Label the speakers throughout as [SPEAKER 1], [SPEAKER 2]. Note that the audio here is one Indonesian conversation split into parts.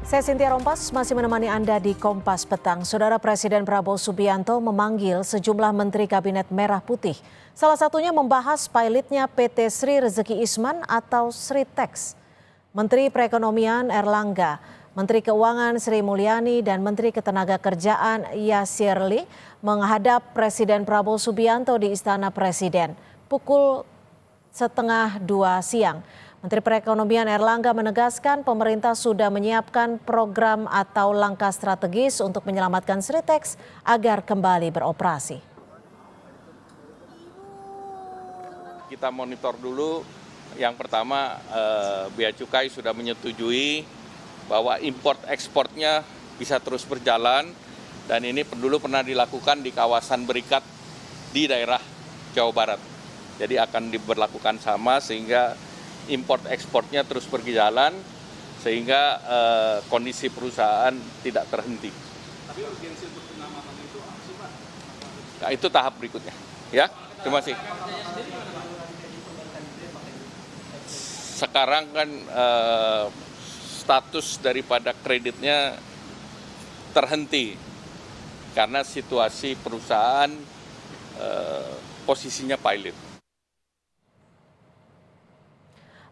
[SPEAKER 1] Saya Cynthia Rompas masih menemani Anda di Kompas Petang. Saudara Presiden Prabowo Subianto memanggil sejumlah Menteri Kabinet Merah Putih. Salah satunya membahas pilotnya PT Sri Rezeki Isman atau Sritex. Menteri Perekonomian Erlangga, Menteri Keuangan Sri Mulyani dan Menteri Ketenagakerjaan Yasirli menghadap Presiden Prabowo Subianto di Istana Presiden pukul 1:30 siang. Menteri Perekonomian Erlangga menegaskan pemerintah sudah menyiapkan program atau langkah strategis untuk menyelamatkan Sritex agar kembali beroperasi.
[SPEAKER 2] Kita monitor dulu, yang pertama Bea Cukai sudah menyetujui bahwa import ekspornya bisa terus berjalan dan ini dulu pernah dilakukan di kawasan berikat di daerah Jawa Barat. Jadi akan diberlakukan sama sehingga import ekspornya terus berjalan sehingga kondisi perusahaan tidak terhenti. Tapi urgensi untuk penambahan itu apa sih, Pak? Nah, itu tahap berikutnya. Ya, terima kasih. Sekarang kan status daripada kreditnya terhenti karena situasi perusahaan posisinya pilot.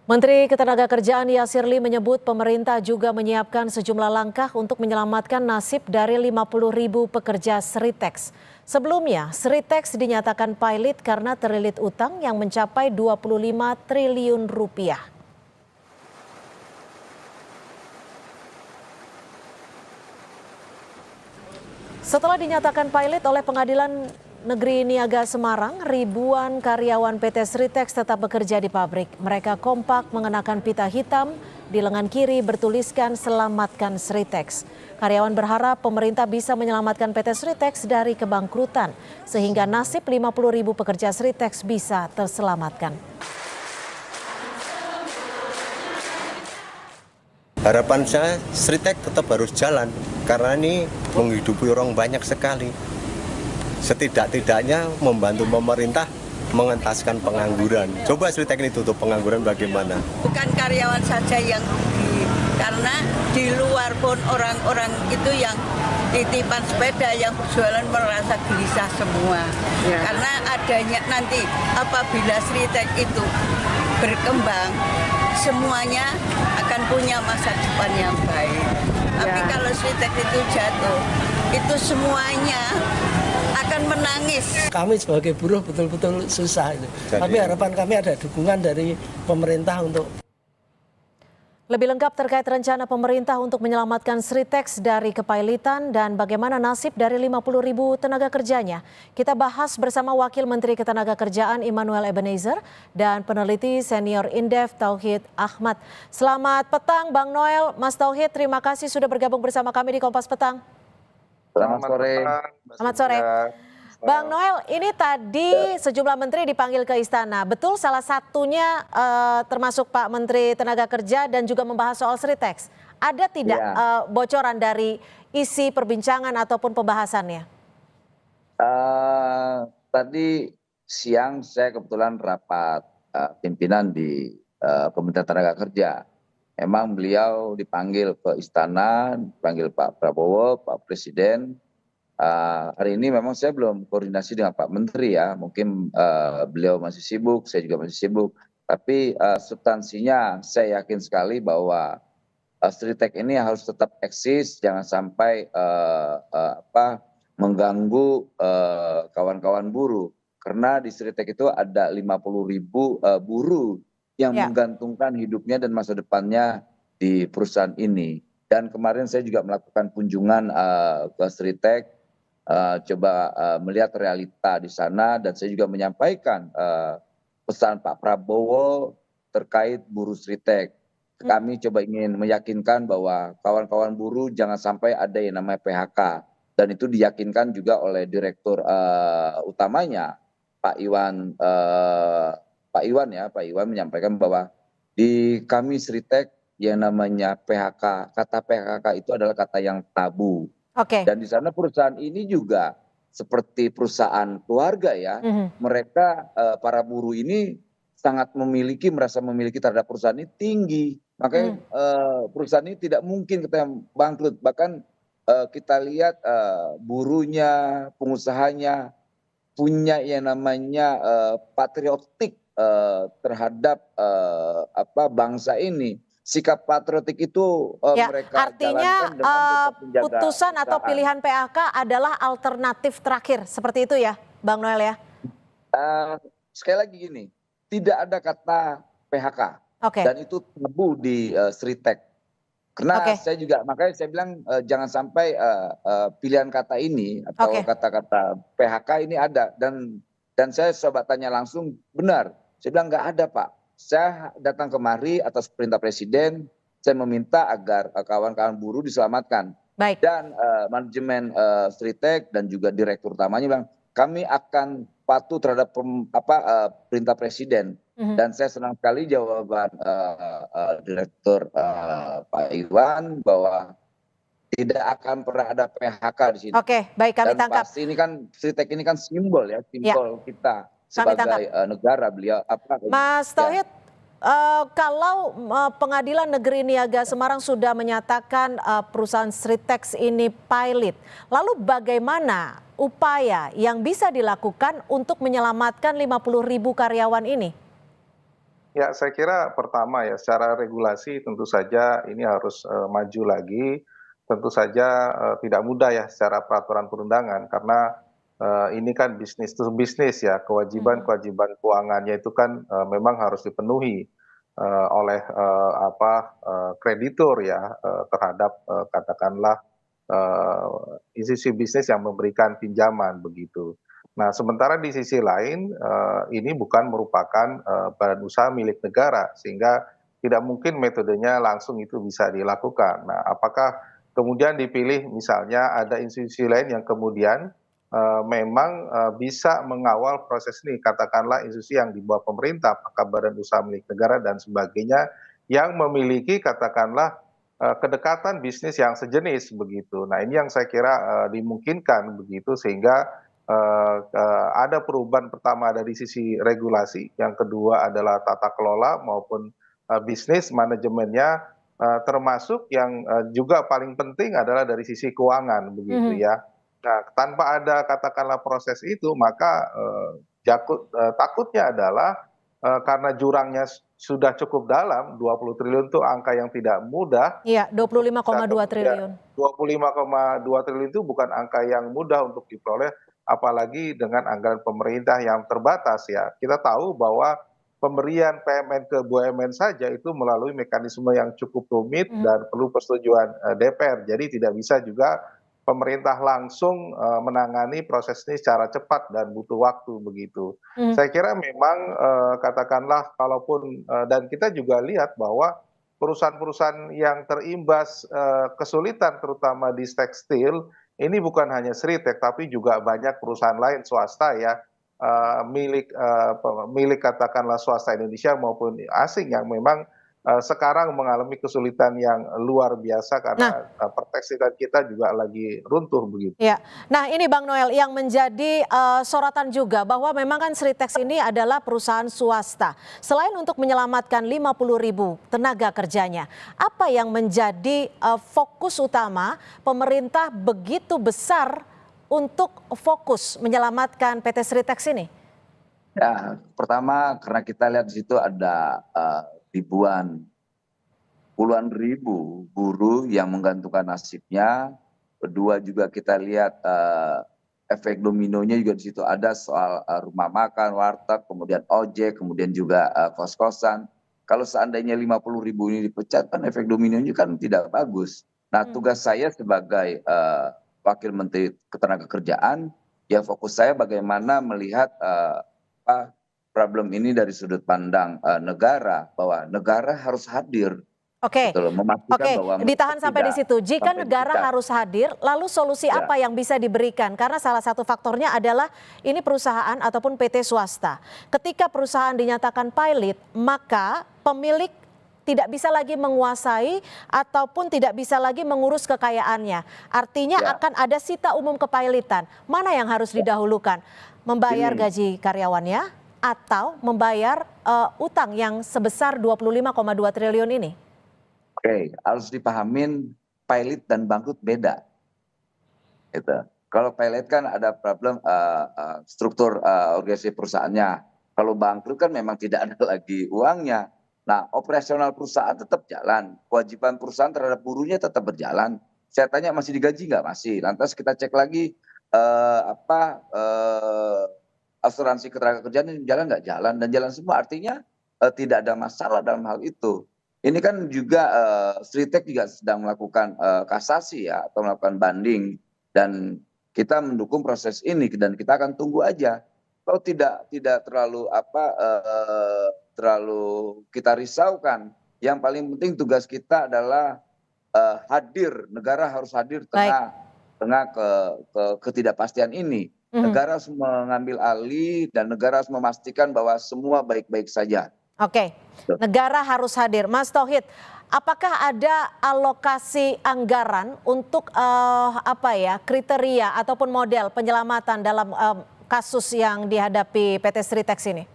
[SPEAKER 1] Menteri Ketenagakerjaan Yasirli menyebut pemerintah juga menyiapkan sejumlah langkah untuk menyelamatkan nasib dari 50.000 pekerja Sritex. Sebelumnya, Sritex dinyatakan pilot karena terlilit utang yang mencapai 25 triliun rupiah. Setelah dinyatakan pilot oleh Pengadilan Negeri Niaga Semarang, ribuan karyawan PT Sritex tetap bekerja di pabrik. Mereka kompak mengenakan pita hitam, di lengan kiri bertuliskan "Selamatkan Sritex". Karyawan berharap pemerintah bisa menyelamatkan PT Sritex dari kebangkrutan, sehingga nasib 50.000 pekerja Sritex bisa terselamatkan.
[SPEAKER 3] Harapan saya Sritex tetap harus jalan, karena ini menghidupi orang banyak sekali. Setidak-tidaknya membantu pemerintah mengentaskan pengangguran. Coba Sritex ini tutup pengangguran bagaimana?
[SPEAKER 4] Bukan karyawan saja yang rugi, karena di luar pun orang-orang itu yang titipan sepeda yang berjualan merasa gelisah semua. Ya. Karena adanya nanti apabila Sritex itu berkembang, semuanya akan punya masa depan yang baik. Tapi kalau Sritex itu jatuh, itu semuanya akan menangis.
[SPEAKER 5] Kami sebagai buruh betul-betul susah itu. Tapi harapan kami ada dukungan dari pemerintah untuk.
[SPEAKER 1] Lebih lengkap terkait rencana pemerintah untuk menyelamatkan Sritex dari kepailitan dan bagaimana nasib dari 50.000 tenaga kerjanya. Kita bahas bersama Wakil Menteri Ketenagakerjaan Immanuel Ebenezer dan peneliti senior Indef Tauhid Ahmad. Selamat petang Bang Noel, Mas Tauhid, terima kasih sudah bergabung bersama kami di Kompas Petang.
[SPEAKER 6] Selamat sore.
[SPEAKER 1] Selamat sore. Bang Noel, ini tadi sejumlah menteri dipanggil ke istana. Betul salah satunya termasuk Pak Menteri Tenaga Kerja dan juga membahas soal Sritex. Ada tidak bocoran dari isi perbincangan ataupun pembahasannya?
[SPEAKER 6] Tadi siang saya kebetulan rapat pimpinan di Kementerian Tenaga Kerja. Memang beliau dipanggil ke istana, dipanggil Pak Prabowo, Pak Presiden. Hari ini memang saya belum koordinasi dengan Pak Menteri ya, mungkin beliau masih sibuk, saya juga masih sibuk. Tapi substansinya saya yakin sekali bahwa Sritex ini harus tetap eksis, jangan sampai mengganggu kawan-kawan buruh. Karena di Sritex itu ada 50.000 buruh yang menggantungkan hidupnya dan masa depannya di perusahaan ini. Dan kemarin saya juga melakukan kunjungan ke Sritex, coba melihat realita di sana dan saya juga menyampaikan pesan Pak Prabowo terkait buruh Sritex. Kami coba ingin meyakinkan bahwa kawan-kawan buruh jangan sampai ada yang namanya PHK. Dan itu diyakinkan juga oleh Direktur utamanya Pak Iwan. Pak Iwan menyampaikan bahwa di kami Sritex yang namanya PHK, kata PHK itu adalah kata yang tabu. Dan di sana perusahaan ini juga seperti perusahaan keluarga ya, mereka para buruh ini sangat merasa memiliki terhadap perusahaan ini tinggi. Makanya perusahaan ini tidak mungkin kita bangkrut. Bahkan kita lihat buruhnya, pengusahanya punya yang namanya patriotik terhadap bangsa ini. Sikap patriotik itu mereka
[SPEAKER 1] artinya
[SPEAKER 6] jalankan dengan tetap menjaga
[SPEAKER 1] putusan atau
[SPEAKER 6] usaha.
[SPEAKER 1] pilihan PHK adalah alternatif terakhir, seperti itu ya Bang Noel ya?
[SPEAKER 6] Sekali lagi gini, tidak ada kata PHK
[SPEAKER 1] Oke.
[SPEAKER 6] dan itu tabu di Sritek. Karena
[SPEAKER 1] Oke.
[SPEAKER 6] saya juga makanya saya bilang jangan sampai pilihan kata ini atau
[SPEAKER 1] Oke.
[SPEAKER 6] kata-kata PHK ini ada dan saya coba tanya langsung benar. Saya bilang nggak ada Pak. Saya datang kemari atas perintah Presiden. Saya meminta agar kawan-kawan buruh diselamatkan.
[SPEAKER 1] Baik.
[SPEAKER 6] Dan manajemen Sritek dan juga direktur utamanya bilang kami akan patuh terhadap perintah Presiden. Dan saya senang sekali jawaban Direktur Pak Iwan bahwa tidak akan pernah ada PHK di sini.
[SPEAKER 1] Oke, baik, kami
[SPEAKER 6] Dan
[SPEAKER 1] tangkap.
[SPEAKER 6] pasti ini kan Sritek ini kan simbol ya, simbol kita sebagai negara beliau
[SPEAKER 1] Mas Tauhid, kalau Pengadilan Negeri Niaga Semarang sudah menyatakan perusahaan Sritex ini pilot, lalu bagaimana upaya yang bisa dilakukan untuk menyelamatkan 50.000 karyawan ini?
[SPEAKER 7] Ya, saya kira pertama ya, secara regulasi tentu saja ini harus maju lagi. Tentu saja tidak mudah ya secara peraturan perundangan karena ini kan bisnis to bisnis ya, kewajiban-kewajiban keuangannya itu kan memang harus dipenuhi oleh kreditur ya terhadap katakanlah institusi bisnis yang memberikan pinjaman begitu. Nah, sementara di sisi lain ini bukan merupakan badan usaha milik negara sehingga tidak mungkin metodenya langsung itu bisa dilakukan. Nah, apakah kemudian dipilih misalnya ada institusi lain yang kemudian memang bisa mengawal proses ini, katakanlah institusi yang di bawah pemerintah, apakah badan usaha milik negara dan sebagainya yang memiliki katakanlah kedekatan bisnis yang sejenis begitu. Nah, ini yang saya kira dimungkinkan begitu sehingga ada perubahan pertama dari sisi regulasi, yang kedua adalah tata kelola maupun bisnis manajemennya, termasuk yang juga paling penting adalah dari sisi keuangan begitu ya. Nah, tanpa ada katakanlah proses itu maka takutnya adalah karena jurangnya sudah cukup dalam, 20 triliun itu angka yang tidak mudah.
[SPEAKER 1] Iya, 25,2 triliun.
[SPEAKER 7] 25,2 triliun itu bukan angka yang mudah untuk diperoleh, apalagi dengan anggaran pemerintah yang terbatas ya. Kita tahu bahwa pemberian PMN ke BUMN saja itu melalui mekanisme yang cukup rumit dan perlu persetujuan DPR. Jadi tidak bisa juga pemerintah langsung menangani proses ini secara cepat dan butuh waktu begitu. Saya kira memang katakanlah kalaupun dan kita juga lihat bahwa perusahaan-perusahaan yang terimbas kesulitan terutama di tekstil ini bukan hanya Sritek tapi juga banyak perusahaan lain swasta ya milik katakanlah swasta Indonesia maupun asing yang memang sekarang mengalami kesulitan yang luar biasa karena pertekstilan kita juga lagi runtuh begitu.
[SPEAKER 1] Ya, nah ini Bang Noel yang menjadi sorotan juga bahwa memang kan Sritex ini adalah perusahaan swasta. Selain untuk menyelamatkan 50.000 tenaga kerjanya, apa yang menjadi fokus utama pemerintah begitu besar untuk fokus menyelamatkan PT Sritex ini?
[SPEAKER 6] Ya, pertama karena kita lihat di situ ada puluhan ribu buruh yang menggantungkan nasibnya. Kedua juga kita lihat efek dominonya juga di situ ada soal rumah makan, warteg, kemudian ojek, kemudian juga kos-kosan. Kalau seandainya 50.000 ini dipecat kan efek dominonya kan tidak bagus. Nah, tugas saya sebagai Wakil Menteri Ketenagakerjaan, ya fokus saya bagaimana melihat problem ini dari sudut pandang negara, bahwa negara harus hadir.
[SPEAKER 1] Oke,
[SPEAKER 6] bahwa
[SPEAKER 1] ditahan sampai di situ. Jika negara harus hadir, lalu solusi apa yang bisa diberikan? Karena salah satu faktornya adalah ini perusahaan ataupun PT swasta. Ketika perusahaan dinyatakan pilot, maka pemilik tidak bisa lagi menguasai ataupun tidak bisa lagi mengurus kekayaannya. Artinya akan ada sita umum kepilotan. Mana yang harus didahulukan? Membayar gaji karyawannya atau membayar utang yang sebesar 25,2 triliun ini?
[SPEAKER 6] Oke, harus dipahamin pilot dan bangkrut beda. Gitu. Kalau pilot kan ada problem struktur organisasi perusahaannya. Kalau bangkrut kan memang tidak ada lagi uangnya. Nah, operasional perusahaan tetap jalan, kewajiban perusahaan terhadap buruhnya tetap berjalan. Saya tanya masih digaji nggak? Masih. Lantas kita cek lagi asuransi ketenagakerjaan ini jalan nggak? Jalan, dan jalan semua. Artinya tidak ada masalah dalam hal itu. Ini kan juga Sritek juga sedang melakukan kasasi ya, atau melakukan banding, dan kita mendukung proses ini dan kita akan tunggu aja. Kalau tidak terlalu kita risaukan. Yang paling penting tugas kita adalah hadir, negara harus hadir tengah ketidakpastian ini. Negara harus mengambil alih dan negara harus memastikan bahwa semua baik-baik saja.
[SPEAKER 1] Oke, negara harus hadir. Mas Tauhid, apakah ada alokasi anggaran untuk kriteria ataupun model penyelamatan dalam kasus yang dihadapi PT Sritex ini?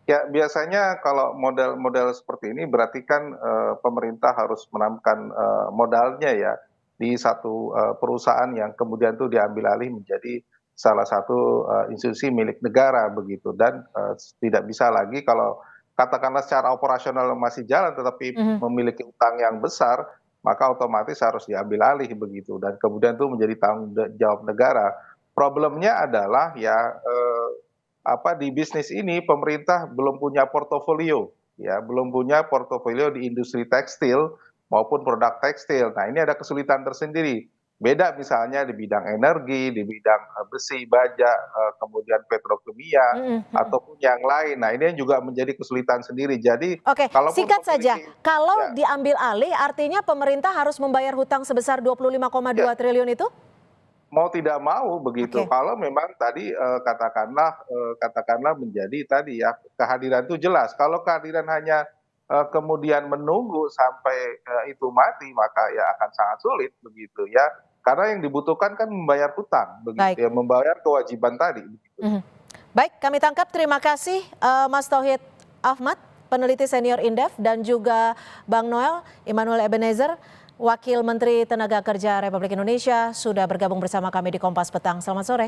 [SPEAKER 7] Ya, biasanya kalau model-model seperti ini berarti kan pemerintah harus menambahkan modalnya ya di satu perusahaan yang kemudian itu diambil alih menjadi salah satu institusi milik negara begitu, dan tidak bisa lagi kalau katakanlah secara operasional masih jalan tetapi memiliki utang yang besar, maka otomatis harus diambil alih begitu, dan kemudian itu menjadi tanggung jawab negara. Problemnya adalah ya di bisnis ini pemerintah belum punya portofolio, ya belum punya portofolio di industri tekstil maupun produk tekstil. Nah, ini ada kesulitan tersendiri. Beda misalnya di bidang energi, di bidang besi, baja, kemudian petrokimia ataupun yang lain. Nah, ini juga menjadi kesulitan sendiri. Jadi,
[SPEAKER 1] oke, singkat saja, kalau diambil alih artinya pemerintah harus membayar hutang sebesar 25,2 triliun itu?
[SPEAKER 7] Mau tidak mau begitu. Kalau memang tadi katakanlah menjadi tadi ya kehadiran itu jelas. Kalau kehadiran hanya kemudian menunggu sampai itu mati, maka ya akan sangat sulit begitu ya. Karena yang dibutuhkan kan membayar hutang begitu ya, membayar kewajiban tadi. Begitu.
[SPEAKER 1] Baik, kami tangkap. Terima kasih Mas Tauhid Ahmad, peneliti senior Indef, dan juga Bang Noel Immanuel Ebenezer, Wakil Menteri Tenaga Kerja Republik Indonesia, sudah bergabung bersama kami di Kompas Petang. Selamat sore.